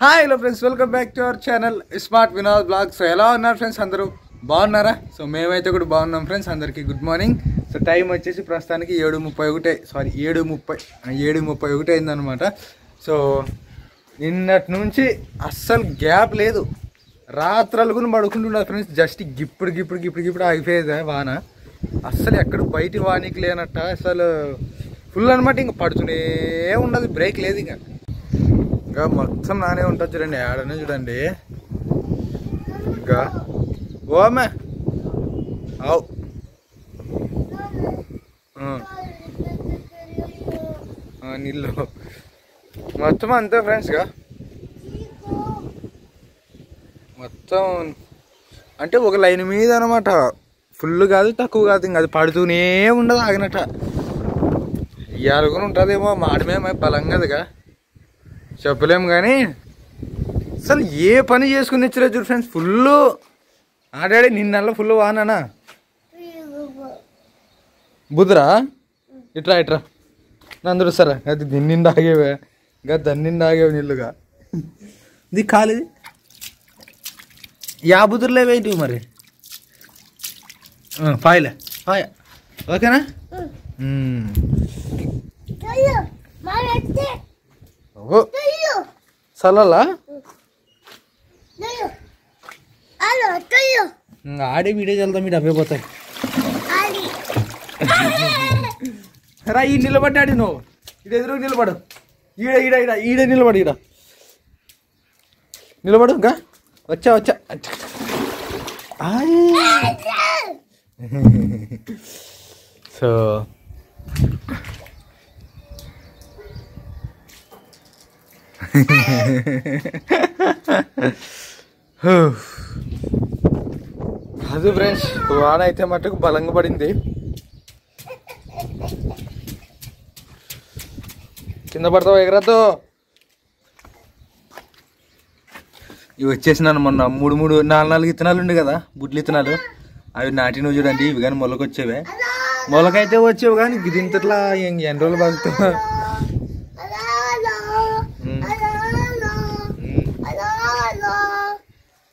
Hi hello friends, welcome back to our channel smart Vinod blog. So ఎలా ఉన్నారు friends, అందరూ బాగున్నారా? సో మేమైతే కూడా బాగున్నాం ఫ్రెండ్స్. అందరికీ గుడ్ మార్నింగ్. సో టైం వచ్చేసి ప్రస్తుతానికి 7:31 అయిందనమాట. సో నిన్నటి నుంచి అస్సలు గ్యాప్ లేదు, రాత్రలు కూడా పడుకుంటున్నారు ఫ్రెండ్స్. జస్ట్ గిప్పుడు ఆగిపోయేది వాన. అస్సలు ఎక్కడ బయట వానికి లేనట్ట, అసలు ఫుల్ అనమాట. ఇంకా పడుతూనే ఉండదు, బ్రేక్ లేదు. ఇంకా మొత్తం నానే ఉంటుంది చూడండి, ఆడనే చూడండి. ఇంకా ఓమే అవు నీళ్ళు మొత్తం అంతే ఫ్రెండ్స్గా. మొత్తం అంటే ఒక లైన్ మీద అనమాట, ఫుల్ కాదు తక్కువ కాదు. ఇంకా అది పడుతూనే ఉండదు, ఆగినట్ట. ఇవాళ కూడా ఉంటుందేమో, మాడమే బలంగాదిగా చెప్పలేము. కానీ అసలు ఏ పని చేసుకుని ఇచ్చలేదు చూడు ఫ్రెండ్స్. ఫుల్ ఆడాడే నిన్నల్లో ఫుల్ వాననా బుధరా. ఇట్రా నందుడు సరే, అది దీన్ని ఆగేవే, ఇంకా దాన్ని ఆగేవి నీళ్ళుగా. ఇది కాలేదు, యా బుధురులేవేంటివి మరి. ఫాయిలే ఫాయ ఓకేనా. సలలా ఆడే వీడియో చల్దాం, మీరు అవ్వపోతాయి రా. ఈ నిలబడ్డాడు నువ్వు, ఈడ ఎదురు నిలబడు, ఈడ నిలబడు, నిలబడు. ఇంకా వచ్చా సో అది ఫ్రెండ్స్, వాన అయితే మట్టుకు బలంగా పడింది. కింద పడతావు, ఎగరతో. ఇవి వచ్చేసినాను మొన్న 4 విత్తనాలు ఉండే కదా, బుడ్లు విత్తనాలు. అవి నాటినవి చూడండి, ఇవి కానీ మొలకొచ్చేవే. మొలకైతే వచ్చేవి కానీ గిదింతట్లా ఎన్ని రోజులు బాగుతా.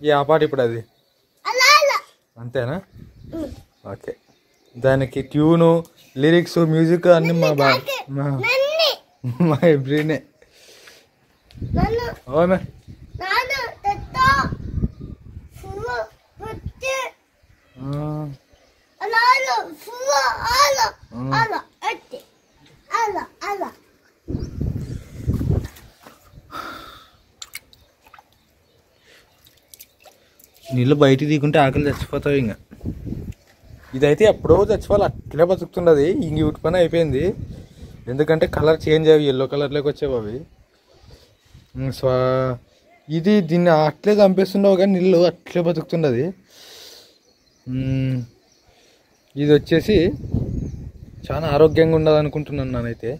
ఏ ఆ పాట ఇప్పుడు అది అంతేనా? ఓకే, దానికి ట్యూను, లిరిక్స్, మ్యూజిక్ అన్ని మా ఎబ్రీనే. ఓమే నీళ్ళు బయటికి తీకుంటే ఆకలి చచ్చిపోతావు. ఇంకా ఇదైతే ఎప్పుడో చచ్చిపోవాలి, అట్లే బతుకుతున్నది. ఇంక వీటి పని అయిపోయింది, ఎందుకంటే కలర్ చేంజ్ అయ్యి ఎల్లో కలర్లోకి వచ్చేవి అవి. సో ఇది దీన్ని అట్లే చంపేస్తున్నావు, కానీ నీళ్ళు అట్లే బతుకుతున్నది. ఇది వచ్చేసి చాలా ఆరోగ్యంగా ఉండదు అనుకుంటున్నాను నేనైతే.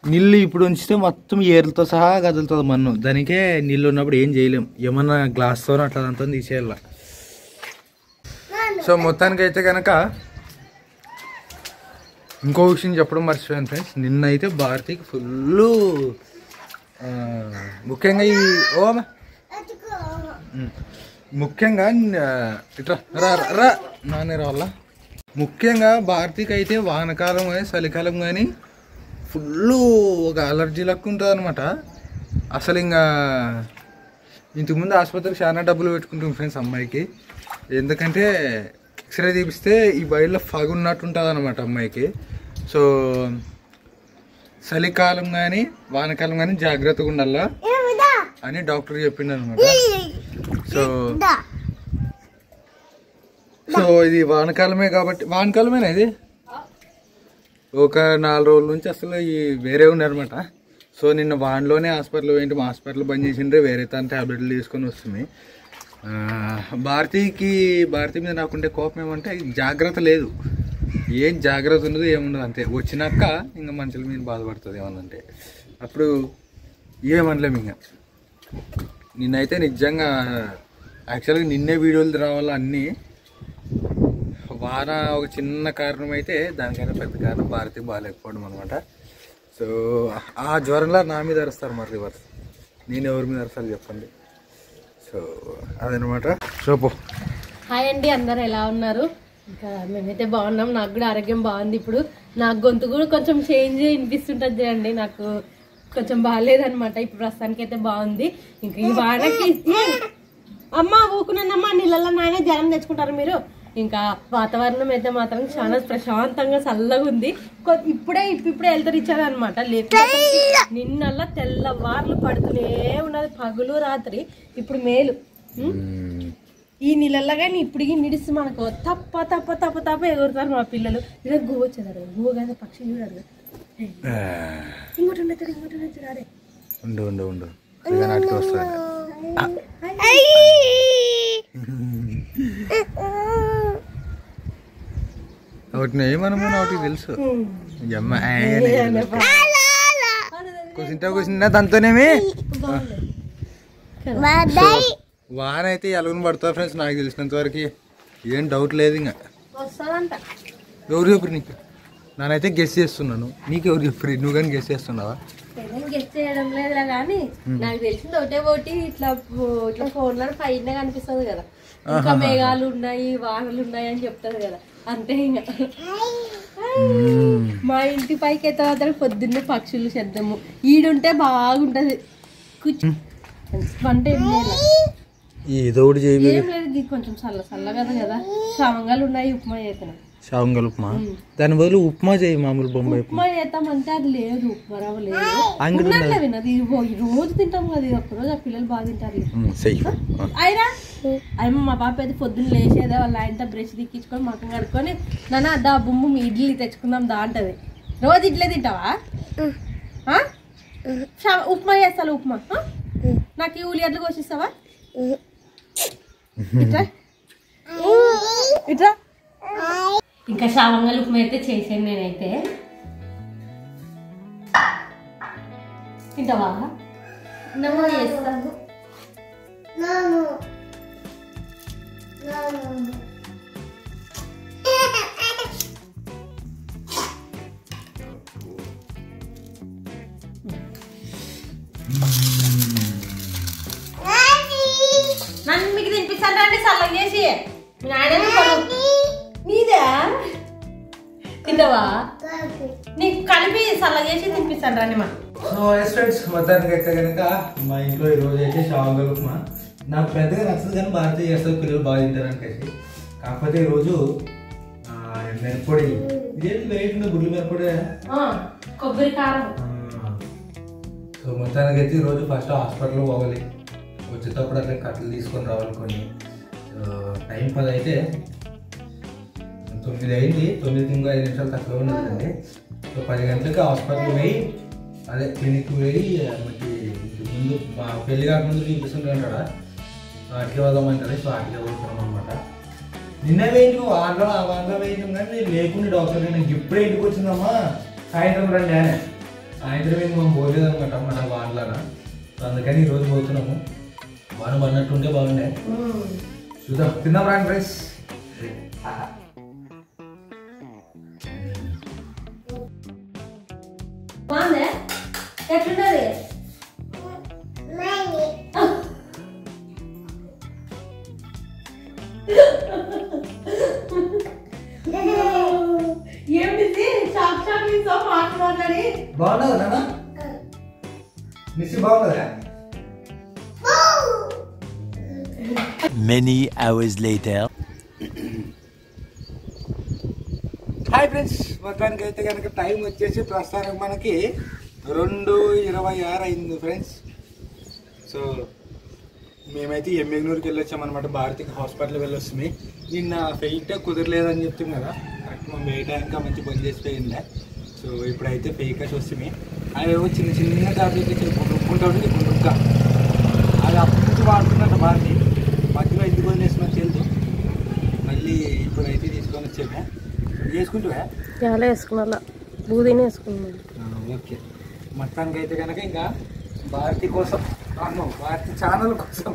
నీళ్ళు ఇప్పుడు ఉంచితే మొత్తం ఏర్లతో సహా కదులుతుంది మన్ను. దానికే నీళ్ళు ఉన్నప్పుడు ఏం చేయలేం, ఏమన్నా గ్లాస్తో అట్లా అంతా తీసేయాల. సో మొత్తానికి అయితే కనుక ఇంకో విషయం చెప్పడం మర్చిపోయాను ఫ్రెండ్స్. నిన్న అయితే భారతికి ఫుల్, ముఖ్యంగా ఈ ముఖ్యంగా ఇట్లా రా నానే రావాల. ముఖ్యంగా భారతికి అయితే వానకాలం కానీ చలికాలం కానీ ఫుల్ ఒక అలర్జీ లెక్క ఉంటుంది అనమాట. అసలు ఇంకా ఇంతకుముందు ఆసుపత్రికి చాలా డబ్బులు పెట్టుకుంటాం ఫ్రెండ్స్ అమ్మాయికి. ఎందుకంటే ఎక్స్రే తీపిస్తే ఈ బయల్లో ఫగున్నట్టు ఉంటుంది అనమాట అమ్మాయికి. సో చలికాలం కానీ వానకాలం కానీ జాగ్రత్తగా ఉండాలా అని డాక్టర్ చెప్పిండు అనమాట. సో ఇది వానకాలమే కాబట్టి, వానకాలమేనా ఇది, ఒక 4 రోజుల నుంచి అసలు ఈ వేరే ఉన్నారనమాట. సో నిన్న వాన్లోనే హాస్పిటల్ పోయింటి, మా హాస్పిటల్ బంద్ చేసిండ్రే, వేరే తన ట్యాబ్లెట్లు తీసుకొని వస్తుంది. భారతి మీద నాకుండే కోపం ఏమంటే జాగ్రత్త లేదు, ఏం జాగ్రత్త ఉండదు, ఏముండదు. అంతే వచ్చినాక ఇంకా మనుషుల మీద బాధపడుతుంది ఏమన్నంటే, అప్పుడు ఏమనలేము. ఇంకా నిన్నైతే నిజంగా యాక్చువల్గా నిన్నే వీడియోలు రావాలా అన్నీ. వాన ఒక చిన్న కారణం అయితే, దానికైనా పెద్ద కారణం భారతి బాగాలేకపోవడం అనమాట. సో ఆ జ్వరంలో నా మీద అరుస్తారు మరి రివర్స్. నేను ఎవరి మీద అరుస్తారు చెప్పండి. సో అదనమాట. సోపు హాయ్ అండి, అందరు ఎలా ఉన్నారు? ఇంకా మేమైతే బాగున్నాం. నాకు కూడా ఆరోగ్యం బాగుంది. ఇప్పుడు నాకు గొంతు కూడా కొంచెం చేంజ్ వినిపిస్తుంటుంది చూడండి. నాకు కొంచెం బాగాలేదనమాట. ఇప్పుడు ప్రస్తుతానికి అయితే బాగుంది. ఇంకా ఈ వానకి అమ్మ ఊకున్నానమ్మా, నీళ్ళల్లో నాయన జ్వరం తెచ్చుకుంటారు మీరు. ఇంకా వాతావరణం అయితే మాత్రం చాలా ప్రశాంతంగా చల్లగా ఉంది. ఇప్పుడే వెళ్తారు ఇచ్చారు అనమాట. లేకపోతే నిన్నల్లా తెల్లవార్లు పడుతూనే ఉన్నది పగులు రాత్రి. ఇప్పుడు మేలు. ఈ నీళ్ళల్లో కానీ ఇప్పుడు నిడిసి మనకు తప్ప తప్ప తప్ప తప్ప ఎగురుతారు మా పిల్లలు. ఇలా గువ్వ వచ్చేదారు. గువ్వ కదా పక్షి చూడారు. ఇంకోటి ఉండదు అదే ఉండు ఉండు ఉండు నాటికి వస్తుంది. ఒకటి ఏమనమో ఒకటి తెలుసు. కూర్చుంటా దాంతోనేమి వాన అయితే ఎలాగని పడుతుంది ఫ్రెండ్స్. నాకు తెలిసినంత వరకు ఏం డౌట్ లేదు. ఇంకా ఎవరు చెప్పరు నీకు? నానైతే గెస్ చేస్తున్నాను. నీకు ఎవరు చెప్పరు? నువ్వు కానీ గెస్ చేస్తున్నావా? గెస్ చేయడం లేదురా కానీ నాకు తెలిసింది ఒకటి ఇట్లా ఇట్లా ఫోన్లో పైన కనిపిస్తుంది కదా, ఇంకా మేఘాలు ఉన్నాయి వానలు ఉన్నాయి అని చెప్తారు కదా, అంతే. ఇంకా మా ఇంటి పైకి అయితే మాత్రం పొద్దున్నే పక్షులు శబ్దము ఈడుంటే బాగుంటది. వంట ఏదో ఒకటి ఏం లేదు, కొంచెం చల్ల కదా. లవంగాలు ఉన్నాయి, ఉప్మా చేస్తున్నాం. శావంగల్ ఉప్మా. దాని బదులు ఉప్మా చేయి, మామూలు బొంబాయి ఉప్మా చేద్దామంటే అది లేదు, ఉప్మా రవ్వ లేదు. వినది రోజు తింటాం కదా, ఇది ఒక్కరోజు ఆ పిల్లలు బాగా తింటారు. అయినా అయ్యమ్మ మా పాప అయితే పొద్దున్న లేచేదా వాళ్ళ ఆయనతో బ్రష్ దిక్కించుకొని మకం కడుక్కొని నాన్న దా బొమ్మ మీ ఇడ్లీ తెచ్చుకుందాం దా అంటది. రోజు ఇడ్లీ తింటావా? ఉప్మా చేస్తా. ఉప్మా నాకు ఈ ఉల్లిగడ్డలు కోసిస్తావా? ఇట్రా ఇట్రా. ఇంకా శావంగల్ ఉప్మా అయితే చేసాను నేనైతే. తింటావా? నమో చేస్తాను. నన్ను మీకు తినిపిస్తాను రండి చల్లగా చేసి. నీదే తింటావా? నీకు కలిపి చల్లగా చేసి తినిపిస్తాను రండి. మా ఫ్రెండ్స్ మొత్తానికి అయితే కనుక మా ఇంట్లో ఈ రోజు అయితే శావంగల్ ఉప్మా. నాకు పెద్దగా నచ్చదు కానీ భారతీయ చేస్తారు, పిల్లలు బాగా తింటారని కలిసి. కాకపోతే ఈరోజు మిరప్పొడి, ఇదేంటి వెరైటీ ఉందో, గుడ్లు మిరప్పొడి, కొబ్బరి కారం. సో మొత్తానికి అయితే ఈరోజు ఫస్ట్ హాస్పిటల్ పోవాలి. వచ్చేటప్పుడు అట్లా కట్టలు తీసుకొని రావాలి కొన్ని. టైం 10 అయితే 9 అయింది. 9 ఇంకా 5 నిమిషాలు తక్కువ ఉన్నదండి. సో 10 గంటలకి హాస్పిటల్ పోయి, అదే క్లినిక్ పోయి మనకి ముందు పెళ్లి కాకముందు చూపిస్తుంటాడా అట్లే వదామంటారు. సో అట్లే పోతున్నాం అనమాట. నిన్న వేయించు వాంట్లో వేయించాం కానీ నేను లేకుండా డాక్టర్ నేను ఇప్పుడే ఇంటికి వచ్చిందమ్మా, సాయంత్రం రండి అని. సాయంత్రం ఏంటి మనం పోలేదనమాట మన వాన్లాగా. సో అందుకని ఈరోజు పోతున్నాము. వాన పడినట్టుంటే బాగుండే. చూద్దాం, తిందాం రాండి ఫ్రెండ్స్. ఎట్లున్నది? ఏమిటి మాట్లాడి బాగున్నదా నాన్న? మిస్ బాగున్నదా? Many hours later. Hi friends, మొత్తానికి అయితే కనుక టైం వచ్చేసి ప్రస్తుతానికి మనకి 2:26 అయింది ఫ్రెండ్స్. సో మేమైతే ఎమ్మెగ్నూరుకి వెళ్ళొచ్చామన్నమాట. భారతికి హాస్పిటల్ వెళ్ళొస్తుంది. నిన్న ఫెయిట్ కుదరలేదని చెప్తుంది కదా, కరెక్ట్ మా బయట ఇంకా మంచి బంద్ చేసిపోయిందిలే. సో ఇప్పుడైతే ఫెయికస్ వస్తుంది. అవేవో చిన్న టాబ్లెట్ ఇచ్చి కొనుక్కుంటా ఉంటే కొనుక్కా, అది అప్పటి నుంచి వాడుతున్నట్టు భారతి. మధ్యలో ఎందుకు వదిలేసుకొని తెలుసు. మళ్ళీ ఇప్పుడైతే తీసుకొని వచ్చామే. వేసుకుంటువా? చాలా వేసుకున్నా, బూదీనే వేసుకున్నాను. ఓకే, మొత్తానికి అయితే కనుక ఇంకా భారతి కోసం, భారతి ఛానల్ కోసం,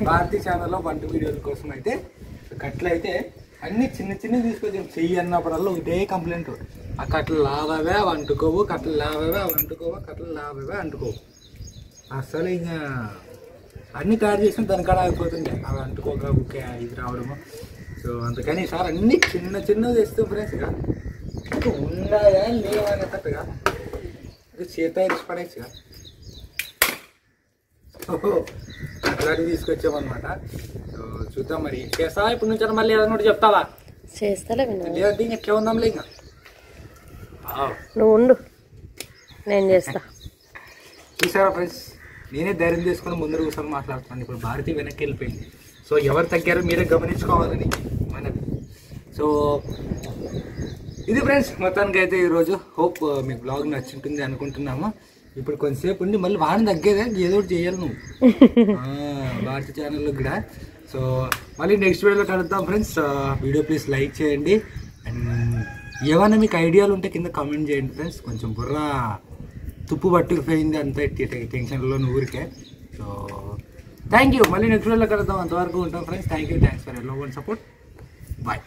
భారతి ఛానల్లో వంట వీడియోల కోసం అయితే కట్లు అయితే అన్ని చిన్న చిన్నవి తీసుకొచ్చాం. చెయ్యి అన్నప్పుడల్లా ఒకటే కంప్లైంట్, ఆ కట్టలు లావవే అవి అంటుకోవు, కట్టలు లావవే అవి అంటుకోవు, కట్టలు లావవే అంటుకోవు. అసలు ఇంకా అన్నీ తయారు చేసిన దానికాడ అయిపోతుండే అవి అంటుకోక ఓకే ఇది రావడము. సో అందుకని సార్ అన్నీ చిన్న చిన్నవి తెస్తూ ఫ్రెండ్స్ ఇక ఉన్నాయా లేవా అనేటట్టుగా చేత ఇచ్చి పడేసిగా అట్లాంటివి తీసుకొచ్చామన్నమాట. సో చూద్దాం మరి చేస్తావా ఇప్పుడు నుంచి మళ్ళీ ఏదన్నా చెప్తావా? చేస్తాలే లేదంటే ఎట్లా ఉందాంలే ఇంకా. నువ్వు ఉండు, నేను చేస్తా. చూసారా ఫ్రెండ్స్, నేనే ధైర్యం చేసుకుని ముందర కూర్చొని మాట్లాడుతున్నాను. ఇప్పుడు భారతి వెనక్కి వెళ్ళిపోయింది. సో ఎవరు తగ్గారో మీరే గమనించుకోవాలని మనది. సో ఇది ఫ్రెండ్స్ మొత్తానికి అయితే ఈరోజు హోప్ మీకు బ్లాగ్ నచ్చుంటుంది అనుకుంటున్నాము. ఇప్పుడు కొంతసేపు ఉండి మళ్ళీ వాడిని తగ్గేదే ఏదో ఒకటి చేయాలి నువ్వు భారతి ఛానల్లో కూడా. సో మళ్ళీ నెక్స్ట్ వీడియోలో కలుద్దాం ఫ్రెండ్స్. వీడియో ప్లీజ్ లైక్ చేయండి అండ్ ఏమైనా మీకు ఐడియాలు ఉంటే కింద కామెంట్ చేయండి ఫ్రెండ్స్. కొంచెం బుర్ర తుప్పు పట్టుకుపోయింది అంత టెన్షన్లో ఊరికే. So thank you. మళ్ళీ నెక్స్ట్ వీడియోలో కలుద్దాం. అంతవరకు ఉంటాం friends. Thank you, thanks for love and support. Bye.